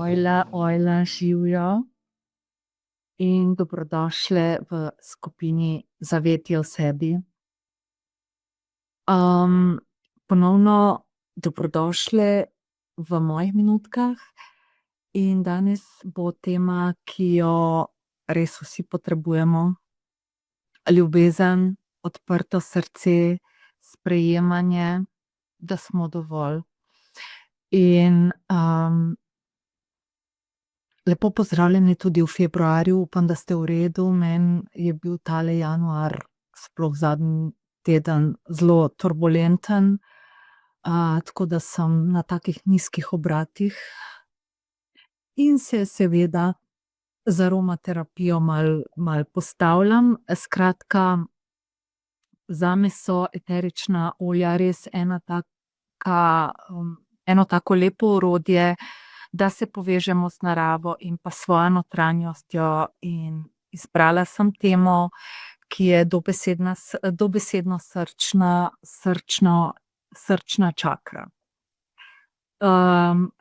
Ojla, živjo in dobrodošle v skupini Zavetje o sebi. Ponovno dobrodošle v mojih minutkah in danes bo tema, ki jo res vsi potrebujemo. Ljubezen, odprto srce, sprejemanje, da smo dovolj. In lepo pozdravljeni tudi v februarju, upam, da ste v redu. Meni je bil tale januar, sploh zadnji teden, zelo turbulenten. Tako da sem na takih nizkih obratih. In se seveda z aromaterapijo malo postavljam. Skratka, zame so eterična olja res eno tako lepo orodje, da se povežemo z naravo in pa svojo notranjostjo. In izbrala sem temo, ki je dobesedno srčna čakra.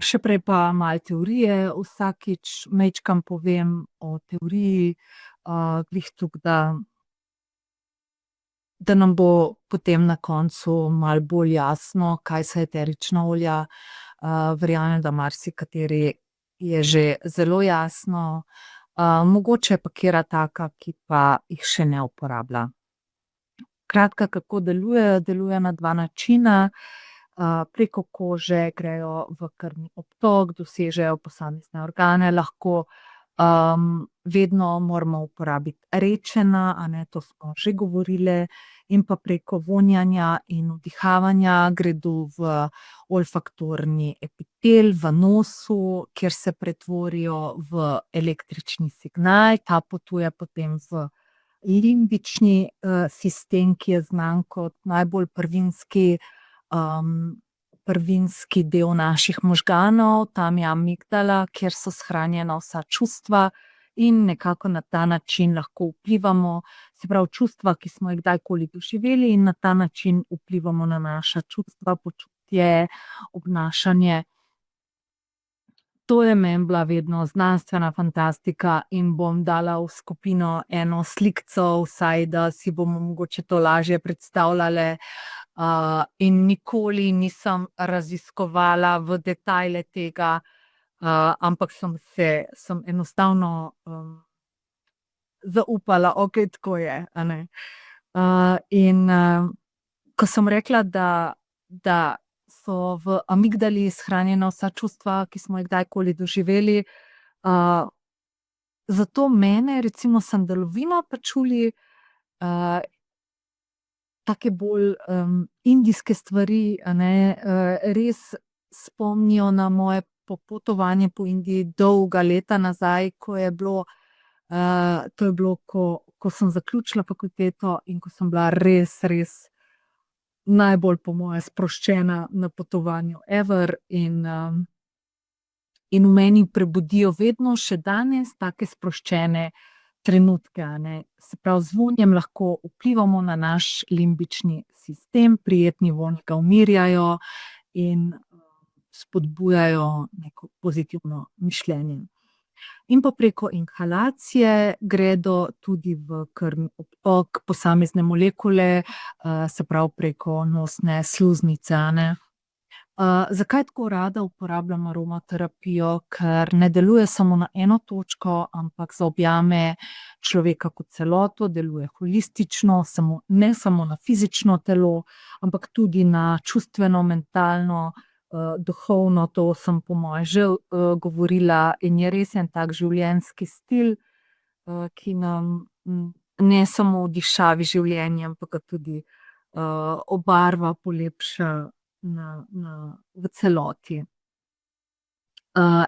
Še prej pa malo teorije, vsakič majčkeno povem o teoriji, glih toliko, da nam bo potem na koncu malo bolj jasno, kaj so eterična olja. Verjamem, da marsikateri je že zelo jasno, mogoče pa katera taka, ki pa jih še ne uporablja. Skratka, kako delujejo? Delujejo na dva načina. Preko kože grejo v krvni obtok, dosežejo posamezne organe, lahko vedno moramo uporabiti rečena, a ne, to smo že govorile, in pa preko vonjanja in vdihavanja gredo v olfaktorni epitel v nosu, kjer se pretvorijo v električni signal. Ta potuje potem v limbični sistem, ki je znan kot najbolj prvinski del naših možganov. Tam je amigdala, kjer so shranjena vsa čustva in nekako na ta način lahko vplivamo, se pravi čustva, ki smo jih kdajkoli doživeli, in na ta način vplivamo na naša čustva, počutje, obnašanje. To je meni bila vedno znanstvena fantastika in bom dala v skupino eno slikico, vsaj da si bomo mogoče to lažje predstavljale. In nikoli nisem raziskovala v detajle tega, ampak sem enostavno zaupala, okej, tako je, a ne. In ko sem rekla, da so v amigdali shranjena vsa čustva, ki smo jih kdajkoli doživeli, zato mene, recimo sandalovina, pačuli, take bolj indijske stvari, a ne, res spomnijo na moje popotovanje po Indiji dolga leta nazaj, ko je bilo, to je bilo, ko sem zaključila fakulteto in ko sem bila res najbolj po moje sproščena na potovanju ever. In v meni prebudijo vedno še danes take sproščene trenutke, a ne. Se pravi, z vonjem lahko vplivamo na naš limbični sistem, prijetni vonji ga umirjajo in spodbujajo neko pozitivno mišljenje. In pa preko inhalacije gredo tudi v krvni obtok posamezne molekule, se pravi preko nosne sluznice, a ne. Zakaj tako rada uporabljam aromaterapijo? Ker ne deluje samo na eno točko, ampak zaobjame človeka kot celoto, deluje holistično, ne samo na fizično telo, ampak tudi na čustveno, mentalno, duhovno, to sem po moje že govorila, in je res en tak življenjski stil, ki nam ne samo odišavi življenje, ampak ga tudi obarva, polepša v celoti.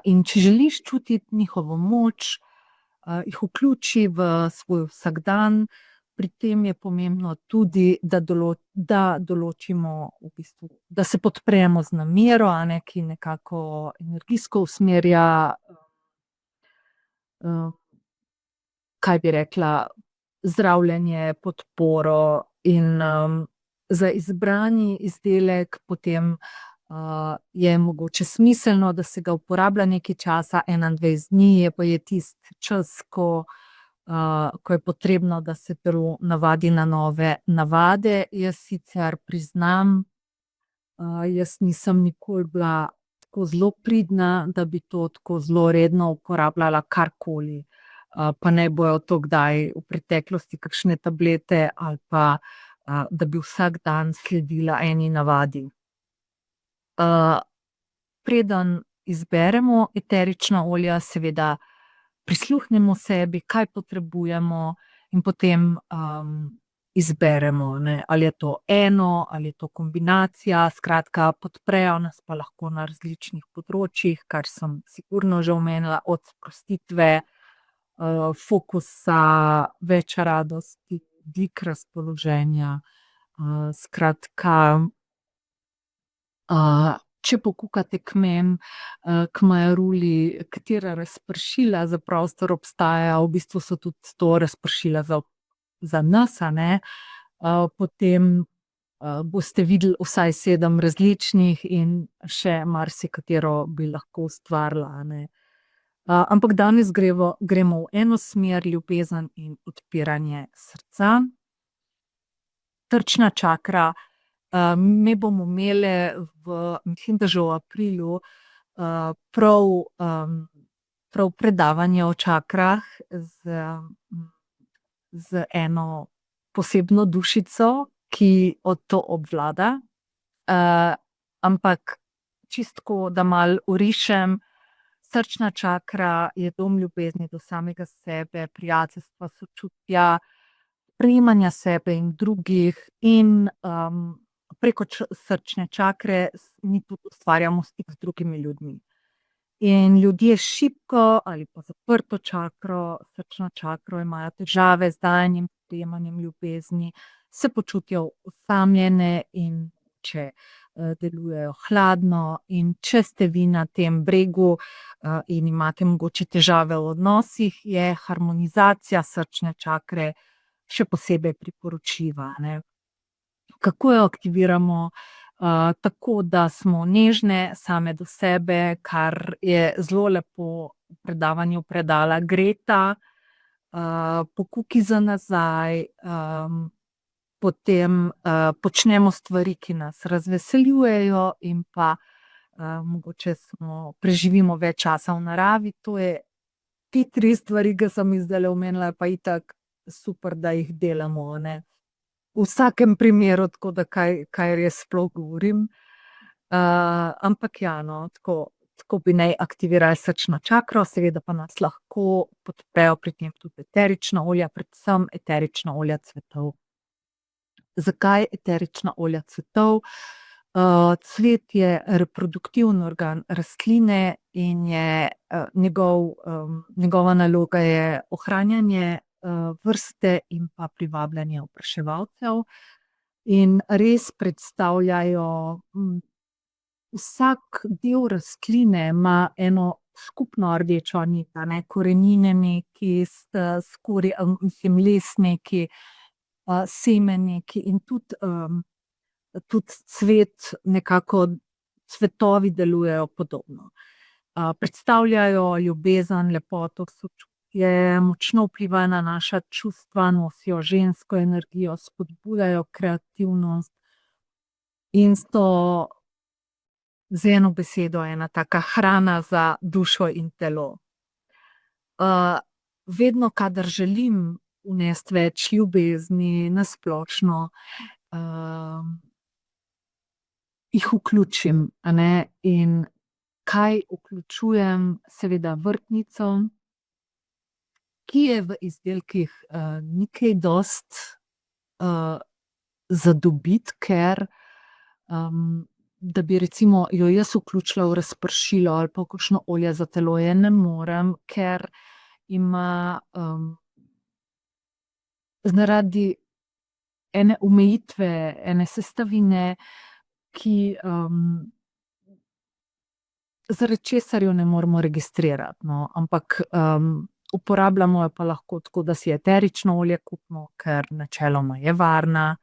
In če želiš čutiti njihovo moč, jih vključi v svoj vsakdan. Pri tem je pomembno tudi, da določimo v bistvu, da se podpremo z namero, a ne, ki nekako energijsko usmerja, kaj bi rekla, zdravljenje, podporo. In za izbrani izdelek potem je mogoče smiselno, da se ga uporablja nekaj časa, 21 dni je pa je tisti čas, ko je potrebno, da se telo navadi na nove navade. Jaz sicer priznam, jaz nisem nikoli bila tako zelo pridna, da bi to tako zelo redno uporabljala karkoli. Pa naj bojo to kdaj v preteklosti kakšne tablete ali pa, da bi vsak dan sledila eni navadi. Preden izberemo eterična olja, seveda prisluhnemo sebi, kaj potrebujemo, in potem izberemo, ne, ali je to eno ali je to kombinacija. Skratka, podprejo nas pa lahko na različnih področjih, kar sem sigurno že omenila, od sprostitve, fokusa, več radosti, dvig razpoloženja. Skratka, če pokukate k meni, k Majaruli, katera razpršila za prostor obstajajo, v bistvu so tudi to razpršila za nas, a ne. Potem, boste videli vsaj 7 različnih in še marsikatero bi lahko ustvarila, a ne. Ampak danes gremo v eno smer, ljubezen in odpiranje srca. Srčna čakra, me bomo imele mislim, da že v aprilu, prav predavanje o čakrah z eno posebno dušico, ki to obvlada. Ampak čisto tako, da malo orišem, srčna čakra je dom ljubezni do samega sebe, prijateljstva, sočutja, sprejemanja sebe in drugih in, preko srčne čakre mi tudi ustvarjamo stik z drugimi ljudmi. In ljudje s šibko ali pa zaprto čakro, srčno čakro, imajo težave z dajanjem, sprejemanjem ljubezni, se počutijo osamljene in če, delujejo hladno. In če ste vi na tem bregu, in imate mogoče težave v odnosih, je harmonizacija srčne čakre še posebej priporočljiva, ne. Kako jo aktiviramo? Tako, da smo nežne same do sebe, kar je zelo lepo v predavanju predala Greta. Pokuki za nazaj, potem, počnemo stvari, ki nas razveseljujejo, in pa, mogoče preživimo več časa v naravi. To je te 3 stvari, ke sem jih zdajle omenila, je pa itak super, da jih delamo, a ne. V vsakem primeru, tako da kaj res sploh govorim. Ampak ja, no, tako bi naj aktivirali srčno čakro, seveda pa nas lahko podprejo pri tem tudi eterična olja, predvsem eterična olja cvetov. Zakaj eterična olja cvetov? Cvet je reproduktivni organ rastline in je, njegova naloga je ohranjanje, vrste in pa privabljanje opraševalcev. In res predstavljajo, vsak del rastline ima eno skupno rdečo nit, a ne, korenine neki, skorje, mislim, les neki, seme neki in tudi cvet nekako, cvetovi delujejo podobno. Predstavljajo ljubezen, lepoto, sočutje, močno vplivajo na naša čustva, nosijo žensko energijo, spodbujajo kreativnost in so z eno besedo ena taka hrana za dušo in telo. Vedno, kadar želim vnesti več ljubezni na splošno, jih vključim, a ne, in kaj vključujem? Seveda vrtnico, ki je v izdelkih, ni kaj dosti, za dobiti, ker, da bi recimo jo jaz vključila v razpršilo ali pa v kakšno olje za telo, je ne morem, ker ima, zaradi ene omejitve, ene sestavine, ki, zaradi česar jo ne moremo registrirati, no, ampak, uporabljamo jo pa lahko tako, da si eterično olje kupimo, ker načeloma je varna.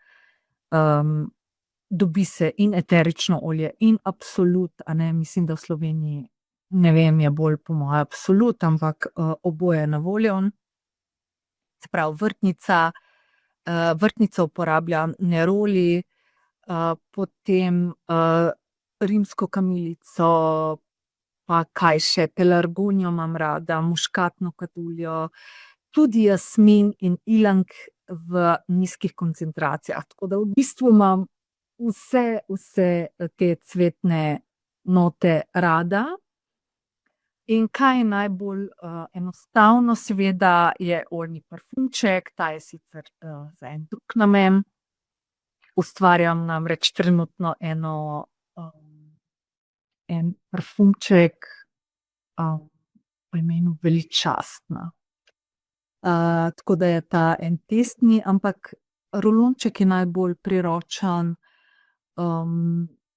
dobi se in eterično olje in absolut, a ne, mislim, da v Sloveniji, ne vem, je bolj po moje absolut, ampak oboje je na voljo. Se pravi, vrtnica uporablja neroli, potem rimsko kamilico, pa kaj še, pelargonijo imam rada, muškatno kaduljo, tudi jasmin in ilang v nizkih koncentracijah. Tako da v bistvu imam vse te cvetne note rada. In kaj je najbolj enostavno, seveda, je oljni parfumček, ta je sicer za en drug namen. Ustvarjam namreč trenutno en parfumček po imenu Veličastna. Tako da je ta en testni, ampak rulonček je najbolj priročen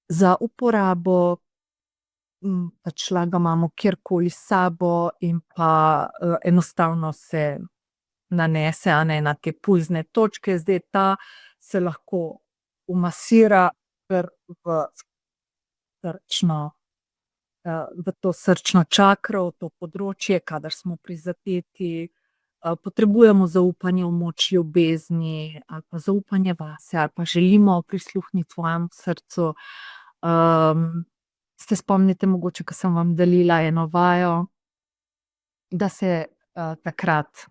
za uporabo, pač lahko ga imamo kjerkoli s sabo in pa enostavno se nanese, a ne, na te pulzne točke. Zdaj ta se lahko umasira kar v to srčno čakro, v to področje, kadar smo prizadeti, potrebujemo zaupanje v moč ljubezni ali pa zaupanje vase ali pa želimo prisluhniti svojemu srcu. Se spomnite mogoče, ko sem vam delila eno vajo, da se takrat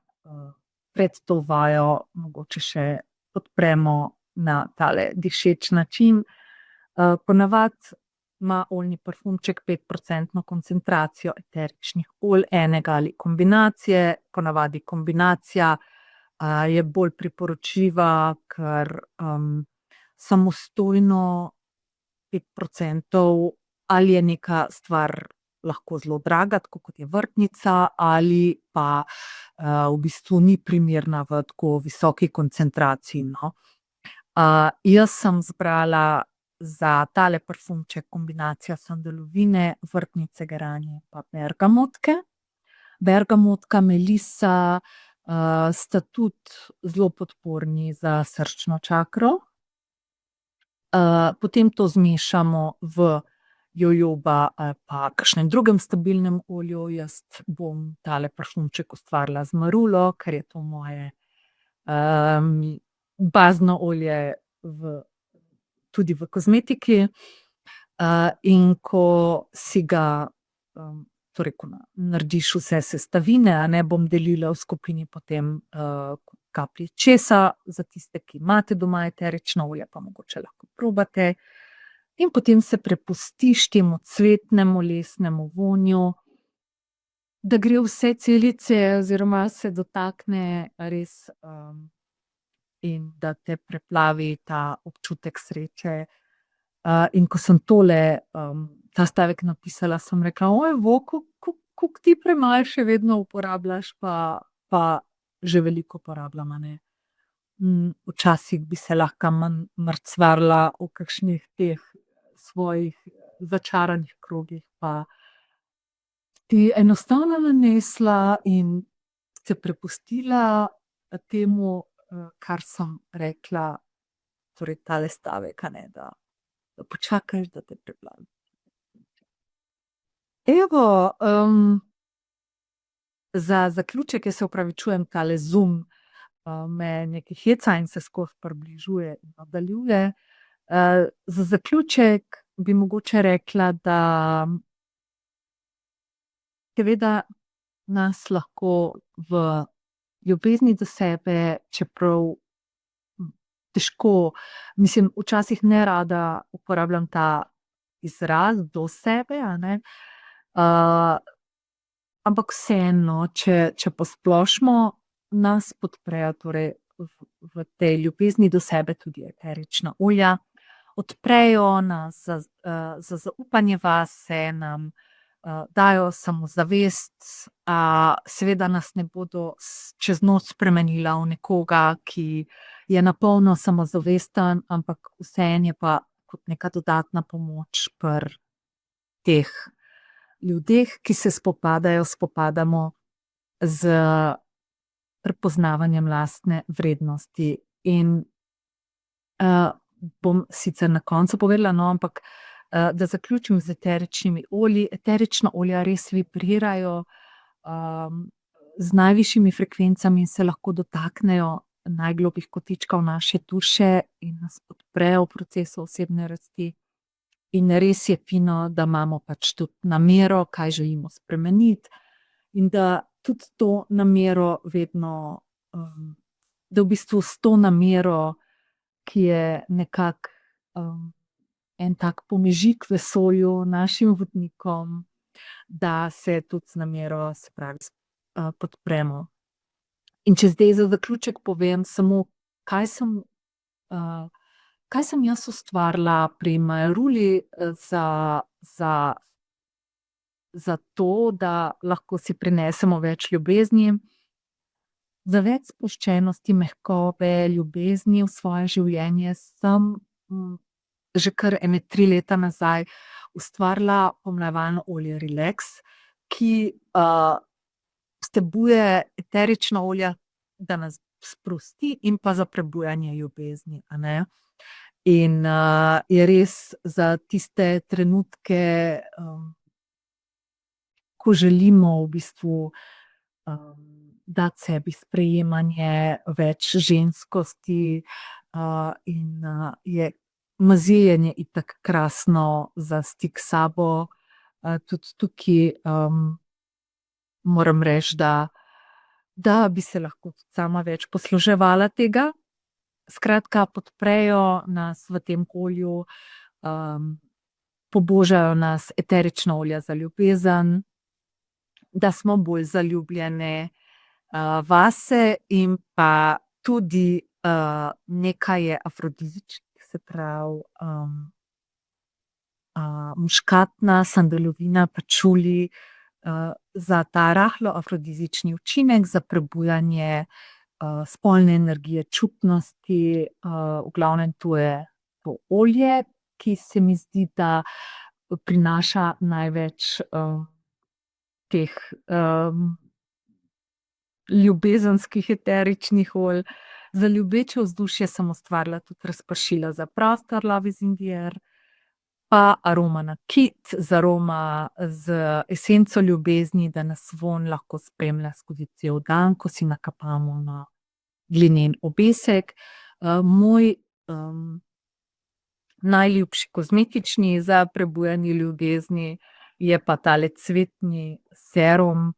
pred to vajo mogoče še podpremo na tale dišeč način. Ponavadi ima oljni parfumček 5% koncentracijo eteričnih olj, enega ali kombinacije. Ponavadi kombinacija je bolj priporočljiva, ker samostojno 5% ali je neka stvar lahko zelo draga, tako kot je vrtnica, ali pa v bistvu ni primerna v tako visoki koncentraciji, no. Jaz sem zbrala za tale parfumček kombinacijo sandalovine, vrtnice, geranje pa bergamotke. Bergamotka, melisa sta tudi zelo podporni za srčno čakro. Potem to zmešamo v jojoba ali pa kakšnem drugem stabilnem olju. Jaz bom tale parfumček ustvarila z marulo, ker je to moje bazno olje tudi v kozmetiki. In ko si ga, torej ko narediš vse sestavine, a ne, bom delila v skupini potem kapljic česa, za tiste, ki imate doma eterično olje, pa mogoče lahko probate. In potem se prepustiš temu cvetnemu, lesnemu vonju, da gre vse celice oziroma se dotakne res in da te preplavi ta občutek sreče. In ko sem ta stavek napisala, sem rekla: koliko ti premalo še vedno uporabljaš, pa že veliko uporabljam, a ne." Včasih bi se lahko manj mrcvarila v kakšnih teh svojih začaranih krogih, pa ti enostavno nanesla in se prepustila temu, kar sem rekla, torej tale stavek, a ne, da počakaš, da te preplavi. Evo, za zaključek, jaz se opravičujem, tale Zoom me nekaj heca in se skozi približuje in oddaljuje. Za zaključek bi mogoče rekla, da seveda nas lahko v ljubezni do sebe, čeprav težko, mislim, včasih nerada uporabljam ta izraz do sebe, a ne. Ampak vseeno, če posplošimo, nas podprejo torej v tej ljubezni do sebe tudi eterična olja. Odprejo nas za zaupanje vase, nam dajo samozavest, seveda nas ne bodo čez noč spremenila v nekoga, ki je na polno samozavesten, ampak vseeno je pa kot neka dodatna pomoč pri teh ljudeh, ki se spopadamo z prepoznavanjem lastne vrednosti. In bom sicer na koncu povedala, no, ampak, da zaključim z eteričnimi olji. Eterična olja res vibrirajo, z najvišjimi frekvencami in se lahko dotaknejo najglobjih kotičkov naše duše in nas podprejo v procesu osebne rasti. In res je fino, da imamo pač tudi namero, kaj želimo spremeniti, in da tudi to namero vedno, da v bistvu s to namero, ki je nekako, en tak pomežik vesolju, našim vodnikom, da se tudi z namero, se pravi, podpremo. In če zdaj za zaključek povem samo, kaj sem, kaj sem jaz ustvarila pri Majeruli, za to, da lahko si prinesemo več ljubezni, za več sproščenosti, mehkobe, ljubezni v svoje življenje sem, že kar ene 3 leta nazaj ustvarila pomlajevalno olje Relax, ki, vsebuje eterična olja, da nas sprosti in pa za prebujanje ljubezni, a ne. In, je res za tiste trenutke, ko želimo v bistvu, dati sebi sprejemanje, več ženskosti, in, je maziljenje itak krasno za stik s sabo. Tudi tukaj, moram reči, da bi se lahko tudi sama več posluževala tega. Skratka, podprejo nas v tem olju, pobožajo nas eterična olja za ljubezen, da smo bolj zaljubljene, vase, in pa tudi, nekaj je afrodizičnih, se pravi, muškatna, sandalovina, pačuli, za ta rahlo afrodizični učinek, za prebujanje, spolne energije, čutnosti, v glavnem to je to olje, ki se mi zdi, da prinaša največ, teh, ljubezenskih eteričnih olj. Za ljubeče vzdušje sem ustvarila tudi razpršila za prostor Love is in the air, pa aroma nakit z z esenco ljubezni, da nas vonj lahko spremlja skozi cel dan, ko si nakapamo na glinen obesek. Moj, najljubši kozmetični za prebujanje ljubezni je pa tale cvetni serum,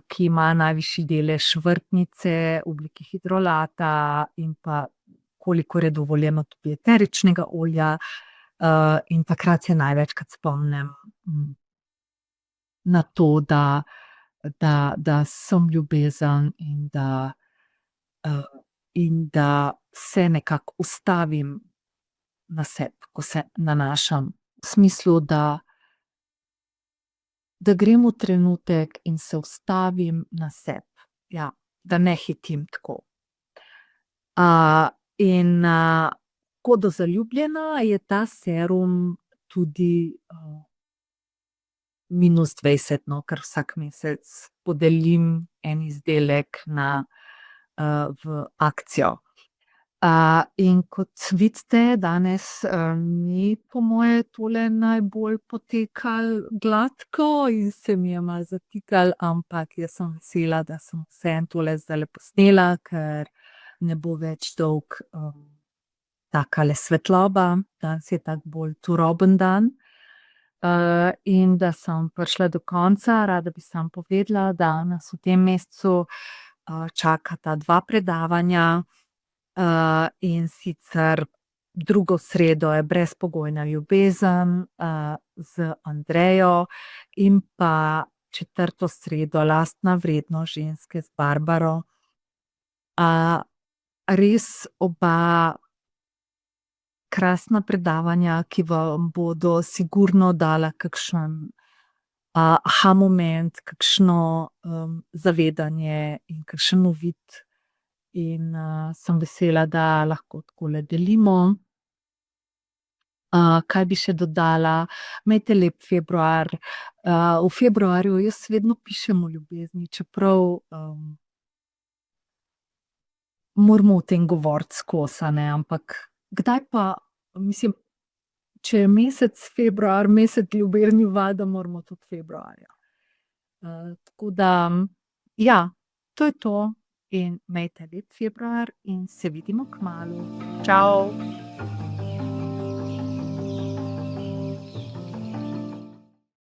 ki ima najvišji delež vrtnice v obliki hidrolata in pa, kolikor je dovoljeno, tudi eteričnega olja. In takrat se največkrat spomnim, na to, da sem ljubezen in da se nekako ustavim na sebi, ko se nanašam. V smislu, da grem v trenutek in se ustavim na sebi. Ja, da ne hitim tako. In, ko do zaljubljena je ta serum tudi, -20, no, ker vsak mesec podelim en izdelek na, v akcijo. In kot vidite, danes, ni po moje tole najbolj potekalo gladko in se mi je malo zatikalo, ampak jaz sem vesela, da sem vseeno tole zdajle posnela, ker ne bo več dolgo, takale svetloba. Danes je tak bolj turoben dan. In da sem prišla do konca, rada bi samo povedala, da nas v tem mesecu, čakata 2 predavanja. In sicer drugo sredo je Brezpogojna ljubezen, z Andrejo, in pa četrto sredo Lastna vrednost ženske z Barbaro. Res oba krasna predavanja, ki vam bodo sigurno dala kakšen, aha moment, kakšno, zavedanje in kakšen uvid. In, sem vesela, da lahko takole delimo. Kaj bi še dodala? Imejte lep februar. V februarju jaz vedno pišem o ljubezni, čeprav, moramo o tem govoriti skozi, a ne, ampak Kdaj pa, mislim, če je mesec februar mesec ljubezni, valjda moramo tudi februarja. Tako da, ja, to je to in imejte lep februar in se vidimo kmalu. Čao.